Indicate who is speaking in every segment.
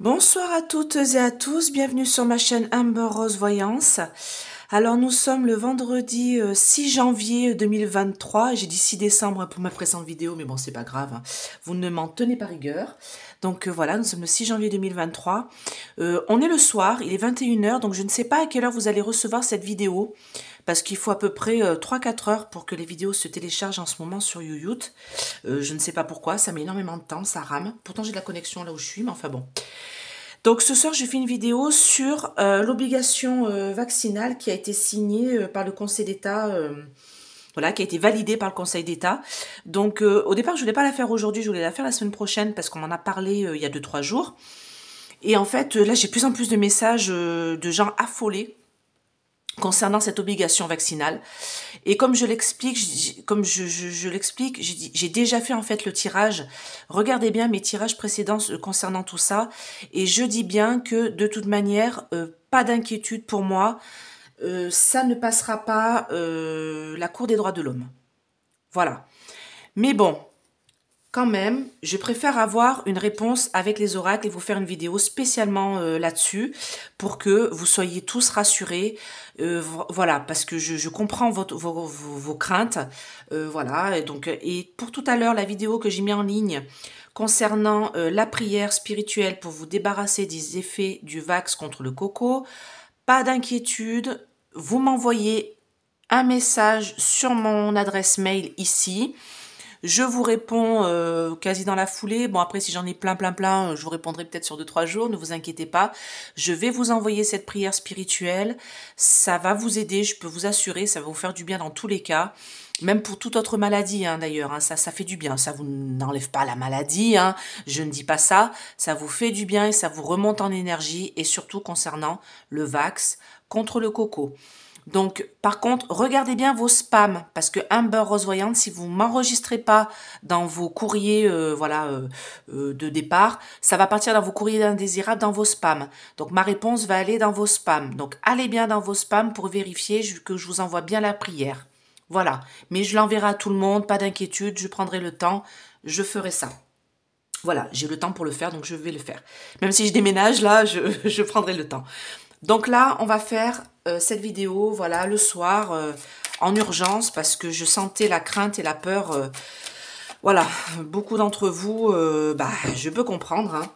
Speaker 1: Bonsoir à toutes et à tous, bienvenue sur ma chaîne Amber Rose Voyance. Alors nous sommes le vendredi 6 janvier 2023, j'ai dit 6 décembre pour ma présente vidéo, mais bon c'est pas grave, hein. Vous ne m'en tenez pas rigueur. Donc voilà, nous sommes le 6 janvier 2023, on est le soir, il est 21 h, donc je ne sais pas à quelle heure vous allez recevoir cette vidéo, parce qu'il faut à peu près 3-4 heures pour que les vidéos se téléchargent en ce moment sur YouTube. Je ne sais pas pourquoi, ça met énormément de temps, ça rame, pourtant j'ai de la connexion là où je suis, mais enfin bon. Donc ce soir, j'ai fait une vidéo sur l'obligation vaccinale qui a été signée par le Conseil d'État, voilà, qui a été validée par le Conseil d'État. Donc au départ, je voulais pas la faire aujourd'hui, je voulais la faire la semaine prochaine parce qu'on m'en a parlé il y a 2-3 jours. Et en fait, là, j'ai de plus en plus de messages de gens affolés concernant cette obligation vaccinale. Et comme je l'explique, je l'explique, j'ai déjà fait en fait le tirage. Regardez bien mes tirages précédents concernant tout ça. Et je dis bien que de toute manière, pas d'inquiétude pour moi. Ça ne passera pas la Cour des droits de l'homme. Voilà. Mais bon, quand même, je préfère avoir une réponse avec les oracles et vous faire une vidéo spécialement là-dessus pour que vous soyez tous rassurés. Voilà, parce que je comprends vos craintes. Voilà, et pour tout à l'heure, la vidéo que j'ai mis en ligne concernant la prière spirituelle pour vous débarrasser des effets du vax contre le coco, pas d'inquiétude, vous m'envoyez un message sur mon adresse mail ici. Je vous réponds quasi dans la foulée. Bon, après, si j'en ai plein, je vous répondrai peut-être sur 2-3 jours. Ne vous inquiétez pas. Je vais vous envoyer cette prière spirituelle. Ça va vous aider, je peux vous assurer. Ça va vous faire du bien dans tous les cas. Même pour toute autre maladie, hein, d'ailleurs. Hein, ça fait du bien. Ça vous n'enlève pas la maladie. Hein, je ne dis pas ça. Ça vous fait du bien et ça vous remonte en énergie. Et surtout concernant le vax contre le coco. Donc, par contre, regardez bien vos spams, parce que Amber Rose Voyante, si vous m'enregistrez pas dans vos courriers, de départ, ça va partir dans vos courriers indésirables, dans vos spams. Donc, ma réponse va aller dans vos spams. Donc, allez bien dans vos spams pour vérifier que je vous envoie bien la prière. Voilà. Mais je l'enverrai à tout le monde, pas d'inquiétude, je prendrai le temps, je ferai ça. Voilà, j'ai le temps pour le faire, donc je vais le faire. Même si je déménage, là, je prendrai le temps. Donc là, on va faire cette vidéo, voilà, le soir, en urgence, parce que je sentais la crainte et la peur. Voilà, beaucoup d'entre vous, je peux comprendre. Hein.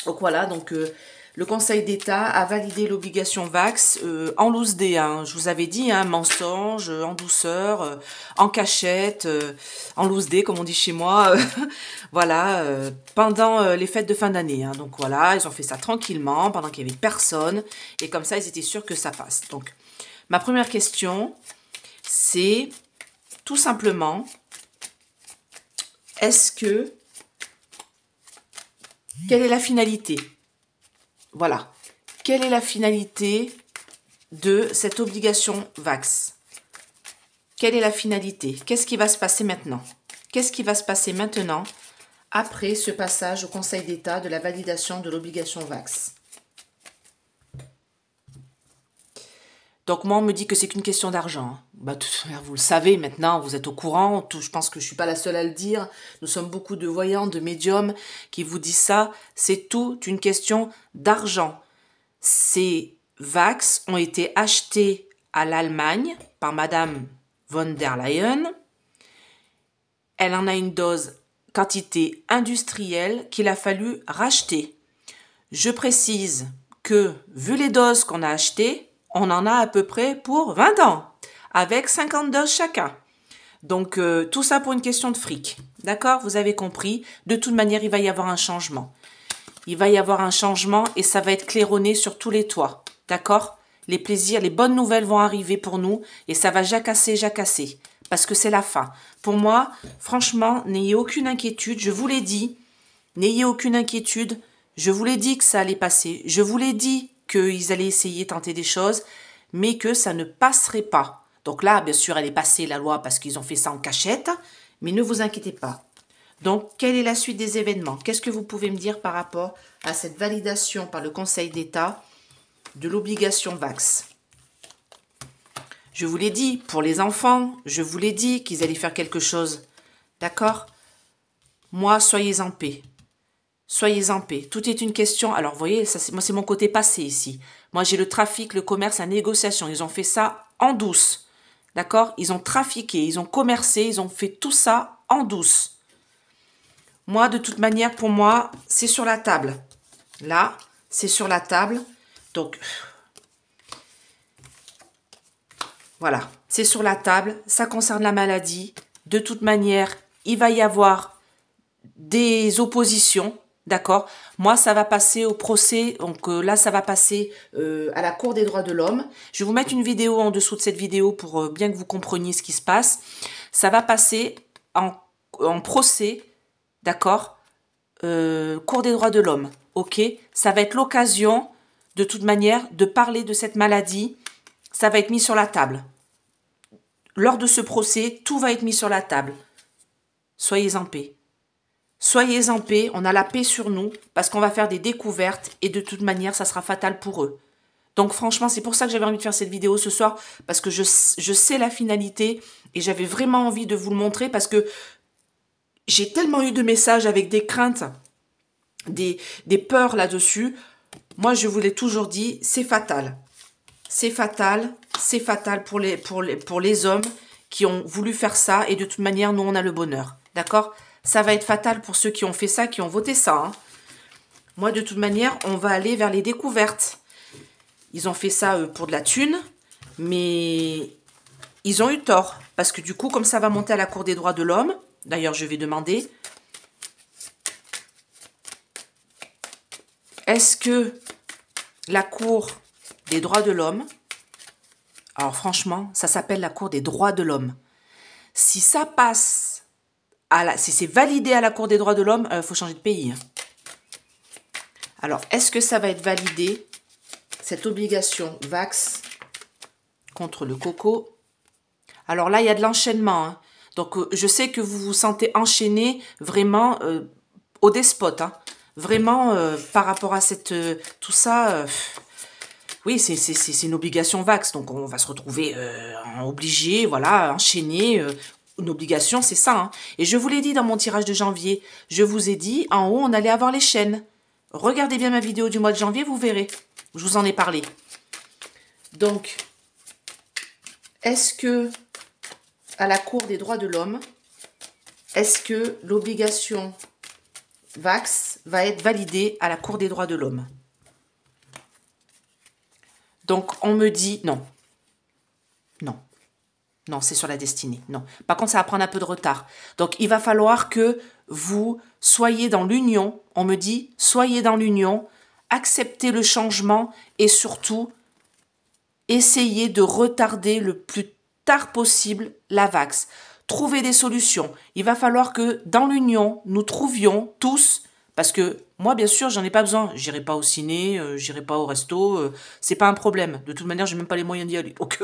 Speaker 1: Donc voilà, le Conseil d'État a validé l'obligation Vax en loose dé. Hein. Je vous avais dit, hein, mensonge, en douceur, en cachette, en loose dé, comme on dit chez moi. Voilà, pendant les fêtes de fin d'année. Hein. Donc voilà, ils ont fait ça tranquillement, pendant qu'il n'y avait personne. Et comme ça, ils étaient sûrs que ça passe. Donc, ma première question, c'est tout simplement, quelle est la finalité? Voilà. Quelle est la finalité de cette obligation Vax? Quelle est la finalité? Qu'est-ce qui va se passer maintenant? Qu'est-ce qui va se passer maintenant après ce passage au Conseil d'État de la validation de l'obligation Vax? Donc moi, on me dit que c'est qu'une question d'argent. Vous le savez maintenant, vous êtes au courant. Je pense que je suis pas la seule à le dire. Nous sommes beaucoup de voyants, de médiums qui vous disent ça. C'est toute une question d'argent. Ces vax ont été achetés à l'Allemagne par Madame von der Leyen. Elle en a une dose quantité industrielle qu'il a fallu racheter. Je précise que, vu les doses qu'on a achetées, on en a à peu près pour 20 ans, avec 50 doses chacun. Donc, tout ça pour une question de fric. D'accord? Vous avez compris. De toute manière, il va y avoir un changement. Il va y avoir un changement et ça va être claironné sur tous les toits. D'accord? Les plaisirs, les bonnes nouvelles vont arriver pour nous et ça va jacasser. Parce que c'est la fin. Pour moi, franchement, n'ayez aucune inquiétude. Je vous l'ai dit. N'ayez aucune inquiétude. Je vous l'ai dit que ça allait passer. Je vous l'ai dit qu'ils allaient essayer, tenter des choses, mais que ça ne passerait pas. Donc là, bien sûr, elle est passée, la loi, parce qu'ils ont fait ça en cachette, mais ne vous inquiétez pas. Donc, quelle est la suite des événements? Qu'est-ce que vous pouvez me dire par rapport à cette validation par le Conseil d'État de l'obligation Vax? Je vous l'ai dit, pour les enfants, je vous l'ai dit qu'ils allaient faire quelque chose. D'accord? Moi, soyez en paix. Soyez en paix. Tout est une question. Alors, vous voyez, ça, moi, c'est mon côté passé ici. Moi, j'ai le trafic, le commerce, la négociation. Ils ont fait ça en douce. D'accord? Ils ont trafiqué, ils ont commercé, ils ont fait tout ça en douce. Moi, de toute manière, pour moi, c'est sur la table. Là, c'est sur la table. Donc, voilà, c'est sur la table. Ça concerne la maladie. De toute manière, il va y avoir des oppositions. D'accord? Moi, ça va passer au procès. Donc là, ça va passer à la Cour des droits de l'homme. Je vais vous mettre une vidéo en dessous de cette vidéo pour bien que vous compreniez ce qui se passe. Ça va passer en procès, d'accord? Cour des droits de l'homme, ok? Ça va être l'occasion, de toute manière, de parler de cette maladie. Ça va être mis sur la table. Lors de ce procès, tout va être mis sur la table. Soyez en paix. Soyez en paix, on a la paix sur nous, parce qu'on va faire des découvertes, et de toute manière, ça sera fatal pour eux. Donc franchement, c'est pour ça que j'avais envie de faire cette vidéo ce soir, parce que je sais la finalité, et j'avais vraiment envie de vous le montrer, parce que j'ai tellement eu de messages avec des craintes, des peurs là-dessus. Moi, je vous l'ai toujours dit, c'est fatal. C'est fatal pour les hommes qui ont voulu faire ça, et de toute manière, nous, on a le bonheur. D'accord? Ça va être fatal pour ceux qui ont fait ça, qui ont voté ça. Hein. Moi, de toute manière, on va aller vers les découvertes. Ils ont fait ça pour de la thune, mais ils ont eu tort. Parce que du coup, comme ça va monter à la Cour des droits de l'homme, d'ailleurs, je vais demander, est-ce que la Cour des droits de l'homme, alors franchement, ça s'appelle la Cour des droits de l'homme. Si ça passe, si c'est validé à la Cour des droits de l'homme, il faut changer de pays. Alors, est-ce que ça va être validé, cette obligation Vax contre le coco? Alors là, il y a de l'enchaînement. Hein. Donc, je sais que vous vous sentez enchaîné vraiment au despote. Hein. Vraiment, par rapport à tout ça... oui, c'est une obligation Vax. Donc, on va se retrouver obligé, voilà, enchaîné... une obligation, c'est ça. Hein. Et je vous l'ai dit dans mon tirage de janvier. Je vous ai dit, en haut, on allait avoir les chaînes. Regardez bien ma vidéo du mois de janvier, vous verrez. Je vous en ai parlé. Donc, est-ce que, à la Cour des droits de l'homme, est-ce que l'obligation Vax va être validée à la Cour des droits de l'homme? Donc, on me dit non. Non. Non, c'est sur la destinée. Non. Par contre, ça va prendre un peu de retard. Donc, il va falloir que vous soyez dans l'union. On me dit, soyez dans l'union, acceptez le changement et surtout, essayez de retarder le plus tard possible la Vax. Trouvez des solutions. Il va falloir que dans l'union, nous trouvions tous, parce que moi, bien sûr, j'en ai pas besoin. J'irai pas au ciné, j'irai pas au resto, c'est pas un problème. De toute manière, j'ai même pas les moyens d'y aller. Donc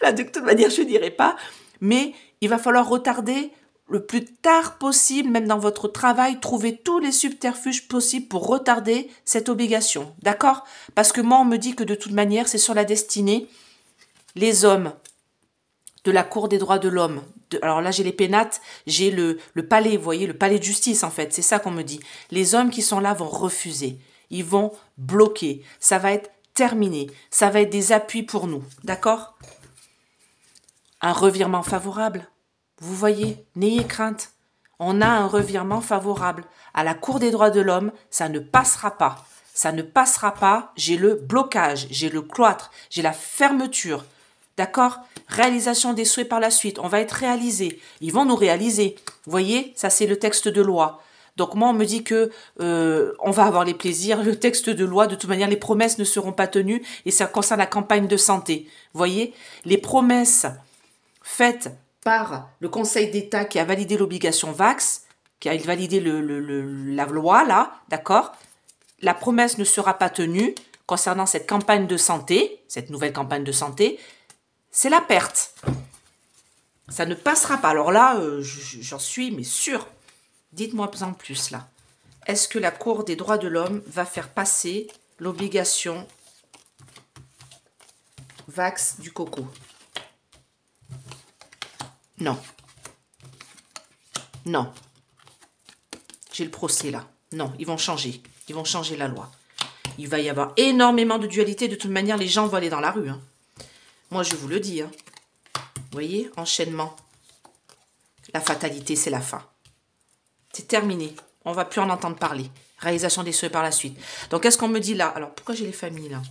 Speaker 1: là, de toute manière, je n'irai pas. Mais il va falloir retarder le plus tard possible, même dans votre travail, trouver tous les subterfuges possibles pour retarder cette obligation. D'accord? Parce que moi, on me dit que de toute manière, c'est sur la destinée. Les hommes de la Cour des droits de l'homme, alors là, j'ai les pénates, j'ai le palais, vous voyez, le palais de justice, en fait. C'est ça qu'on me dit. Les hommes qui sont là vont refuser. Ils vont bloquer. Ça va être terminé. Ça va être des appuis pour nous. D'accord? Un revirement favorable. Vous voyez, n'ayez crainte. On a un revirement favorable. À la Cour des droits de l'homme, ça ne passera pas. Ça ne passera pas. J'ai le blocage, j'ai le cloître, j'ai la fermeture. D'accord? Réalisation des souhaits par la suite. On va être réalisé. Ils vont nous réaliser. Vous voyez, ça c'est le texte de loi. Donc moi, on me dit que on va avoir les plaisirs. Le texte de loi, de toute manière, les promesses ne seront pas tenues. Et ça concerne la campagne de santé. Vous voyez, les promesses faites par le Conseil d'État qui a validé l'obligation Vax, qui a validé la loi, là, d'accord? La promesse ne sera pas tenue concernant cette campagne de santé, cette nouvelle campagne de santé, c'est la perte. Ça ne passera pas. Alors là, j'en suis, mais sûre. Dites-moi en plus, là. Est-ce que la Cour des droits de l'homme va faire passer l'obligation Vax du coco? Non. Non. J'ai le procès, là. Non, ils vont changer. Ils vont changer la loi. Il va y avoir énormément de dualité. De toute manière, les gens vont aller dans la rue. Hein. Moi, je vous le dis. Hein. Vous voyez, enchaînement. La fatalité, c'est la fin. C'est terminé. On ne va plus en entendre parler. Réalisation des souhaits par la suite. Donc, qu'est-ce qu'on me dit là? Alors, pourquoi j'ai les familles là?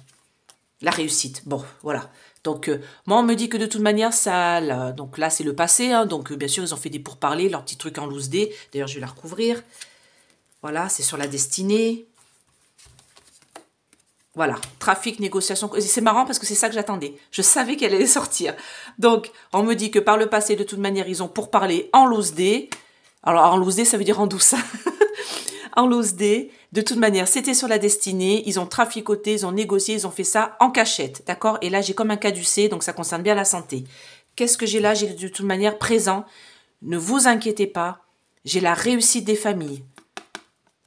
Speaker 1: La réussite. Bon, voilà. Donc, moi, on me dit que de toute manière, ça... Là, donc là, c'est le passé. Hein, donc, bien sûr, ils ont fait des pourparlers, leur petit truc en loose dé. D'ailleurs, je vais la recouvrir. Voilà, c'est sur la destinée. Voilà, trafic, négociation. C'est marrant parce que c'est ça que j'attendais. Je savais qu'elle allait sortir. Donc, on me dit que par le passé, de toute manière, ils ont pourparlé en loose dé. Alors, en loose dé, ça veut dire en douce. En loose dé. De toute manière, c'était sur la destinée. Ils ont traficoté, ils ont négocié, ils ont fait ça en cachette. D'accord? Et là, j'ai comme un caducé, donc ça concerne bien la santé. Qu'est-ce que j'ai là? J'ai de toute manière présent. Ne vous inquiétez pas. J'ai la réussite des familles.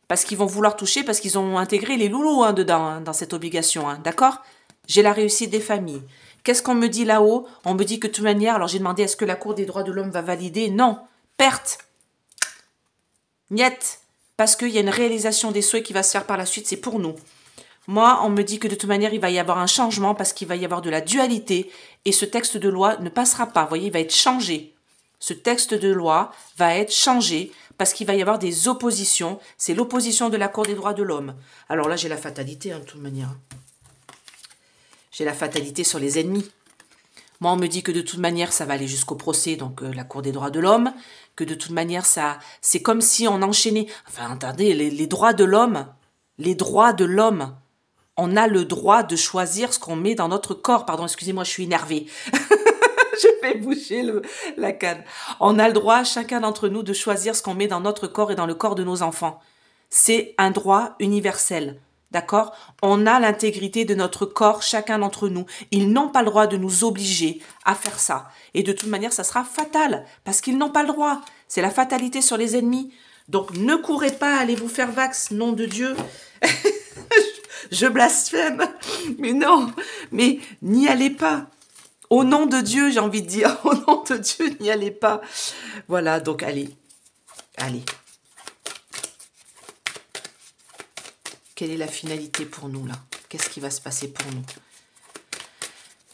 Speaker 1: Parce qu'ils vont vouloir toucher, parce qu'ils ont intégré les loulous hein, dedans, hein, dans cette obligation. Hein, d'accord? J'ai la réussite des familles. Qu'est-ce qu'on me dit là-haut? On me dit que de toute manière, alors j'ai demandé est-ce que la Cour des droits de l'homme va valider? Non. Perte. Niet. Parce qu'il y a une réalisation des souhaits qui va se faire par la suite, c'est pour nous. Moi, on me dit que de toute manière, il va y avoir un changement parce qu'il va y avoir de la dualité et ce texte de loi ne passera pas. Vous voyez, il va être changé. Ce texte de loi va être changé parce qu'il va y avoir des oppositions. C'est l'opposition de la Cour des droits de l'homme. Alors là, j'ai la fatalité, hein, de toute manière. J'ai la fatalité sur les ennemis. Moi, on me dit que de toute manière, ça va aller jusqu'au procès, donc la Cour des droits de l'homme, que de toute manière, ça, c'est comme si on enchaînait... Enfin, attendez, les droits de l'homme, on a le droit de choisir ce qu'on met dans notre corps. Pardon, excusez-moi, je suis énervée. Je fais bouger la canne. On a le droit, chacun d'entre nous, de choisir ce qu'on met dans notre corps et dans le corps de nos enfants. C'est un droit universel. D'accord? On a l'intégrité de notre corps, chacun d'entre nous. Ils n'ont pas le droit de nous obliger à faire ça. Et de toute manière, ça sera fatal, parce qu'ils n'ont pas le droit. C'est la fatalité sur les ennemis. Donc, ne courez pas, allez vous faire vax, nom de Dieu. Je blasphème. Mais non, mais n'y allez pas. Au nom de Dieu, j'ai envie de dire. Au nom de Dieu, n'y allez pas. Voilà, donc allez. Allez. Quelle est la finalité pour nous, là? Qu'est-ce qui va se passer pour nous?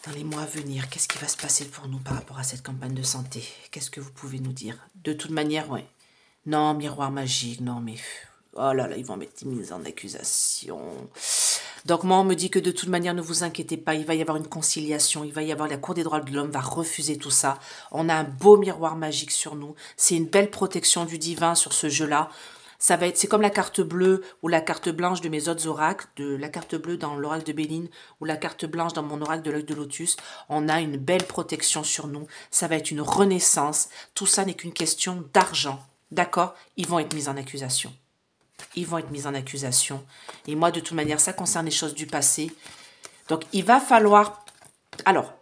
Speaker 1: Dans les mois à venir, qu'est-ce qui va se passer pour nous par rapport à cette campagne de santé? Qu'est-ce que vous pouvez nous dire? De toute manière, ouais. Non, miroir magique, non, mais... Oh là là, ils vont mettre des mises en accusation. Donc moi, on me dit que de toute manière, ne vous inquiétez pas, il va y avoir une conciliation, il va y avoir la Cour des droits de l'homme va refuser tout ça. On a un beau miroir magique sur nous. C'est une belle protection du divin sur ce jeu-là. Ça va être, c'est comme la carte bleue ou la carte blanche de mes autres oracles, de la carte bleue dans l'oracle de Béline ou la carte blanche dans mon oracle de l'œil de lotus. On a une belle protection sur nous. Ça va être une renaissance. Tout ça n'est qu'une question d'argent. D'accord? Ils vont être mis en accusation. Ils vont être mis en accusation. Et moi, de toute manière, ça concerne les choses du passé. Donc, il va falloir... Alors,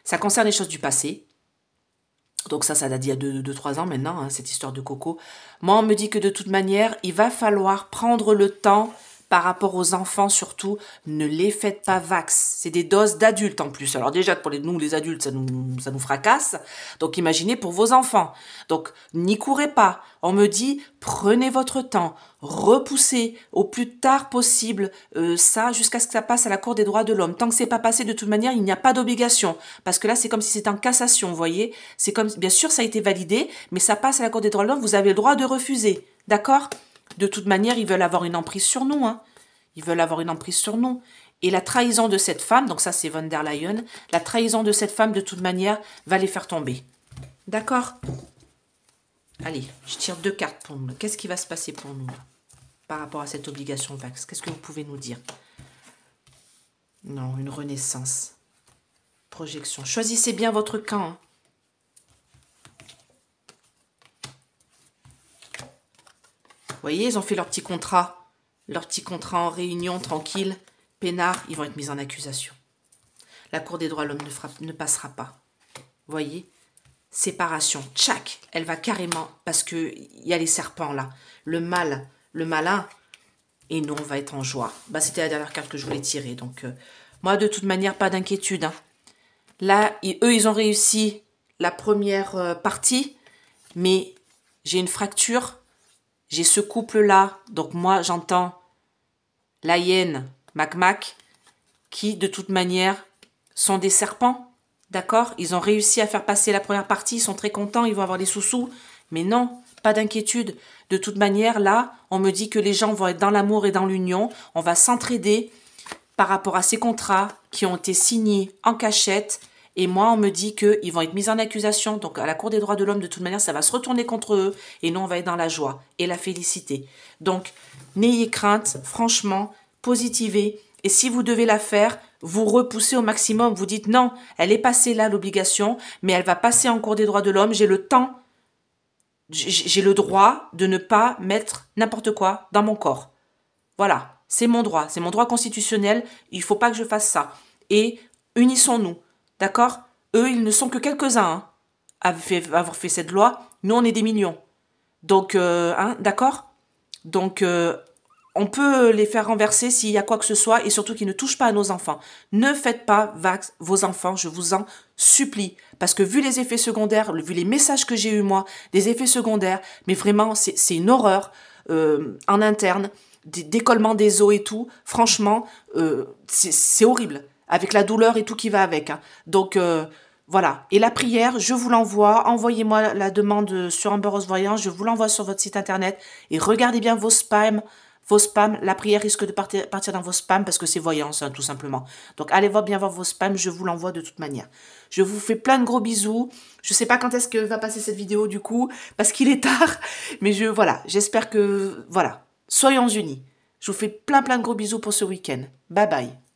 Speaker 1: ça concerne les choses du passé. Donc ça date d'il y a 2-3 ans maintenant, hein, cette histoire de Coco. Moi, on me dit que de toute manière, il va falloir prendre le temps par rapport aux enfants surtout. Ne les faites pas vax. C'est des doses d'adultes en plus. Alors déjà, pour nous, les adultes, ça nous fracasse. Donc imaginez pour vos enfants. Donc n'y courez pas. On me dit, prenez votre temps. Repoussez au plus tard possible ça jusqu'à ce que ça passe à la Cour des droits de l'homme. Tant que c'est pas passé, de toute manière, il n'y a pas d'obligation. Parce que là, c'est comme si c'était en cassation, vous voyez. C'est comme, bien sûr, ça a été validé, mais ça passe à la Cour des droits de l'homme, vous avez le droit de refuser. D'accord? De toute manière, ils veulent avoir une emprise sur nous. Hein. Ils veulent avoir une emprise sur nous. Et la trahison de cette femme, donc ça c'est von der Leyen, la trahison de cette femme, de toute manière, va les faire tomber. D'accord? Allez, je tire 2 cartes pour nous. Qu'est-ce qui va se passer pour nous par rapport à cette obligation vax? Qu'est-ce que vous pouvez nous dire? Non, une renaissance. Projection. Choisissez bien votre camp. Hein. Vous voyez, ils ont fait leur petit contrat en réunion, tranquille, peinard, ils vont être mis en accusation. La Cour des droits de l'homme ne passera pas. Vous voyez? Séparation, tchac, elle va carrément, parce qu'il y a les serpents là, le malin, et nous on va être en joie. Bah, c'était la dernière carte que je voulais tirer, donc moi de toute manière, pas d'inquiétude. Hein. Là, eux, ils ont réussi la première partie, mais j'ai une fracture j'ai ce couple-là, donc moi j'entends la hyène, Mac, qui de toute manière sont des serpents, d'accord? Ils ont réussi à faire passer la première partie, ils sont très contents, ils vont avoir des sous-sous, mais non, pas d'inquiétude. De toute manière, là, on me dit que les gens vont être dans l'amour et dans l'union, on va s'entraider par rapport à ces contrats qui ont été signés en cachette. Et moi, on me dit qu'ils vont être mis en accusation. Donc, à la Cour des droits de l'homme, de toute manière, ça va se retourner contre eux. Et nous, on va être dans la joie et la félicité. Donc, n'ayez crainte. Franchement, positivez. Et si vous devez la faire, vous repoussez au maximum. Vous dites non, elle est passée là, l'obligation, mais elle va passer en Cour des droits de l'homme. J'ai le temps, j'ai le droit de ne pas mettre n'importe quoi dans mon corps. Voilà. C'est mon droit constitutionnel, il ne faut pas que je fasse ça. Et unissons-nous, d'accord? Eux, ils ne sont que quelques-uns à avoir fait cette loi, nous on est des millions. Donc, d'accord? Donc, on peut les faire renverser s'il y a quoi que ce soit, et surtout qu'ils ne touchent pas à nos enfants. Ne faites pas vax vos enfants, je vous en supplie. Parce que vu les effets secondaires, vu les messages que j'ai eus moi, des effets secondaires, mais vraiment, c'est une horreur en interne, décollement des os et tout, franchement, c'est horrible, avec la douleur et tout qui va avec. Donc, voilà. Et la prière, je vous l'envoie. Envoyez-moi la demande sur Amber Rose Voyance, je vous l'envoie sur votre site internet. Et regardez bien vos spams. La prière risque de partir dans vos spams parce que c'est voyance, tout simplement. Donc, allez bien voir vos spams, je vous l'envoie de toute manière. Je vous fais plein de gros bisous. Je sais pas quand est-ce que va passer cette vidéo, du coup, parce qu'il est tard. Mais voilà, j'espère que, voilà. Soyons unis. Je vous fais plein de gros bisous pour ce week-end. Bye bye.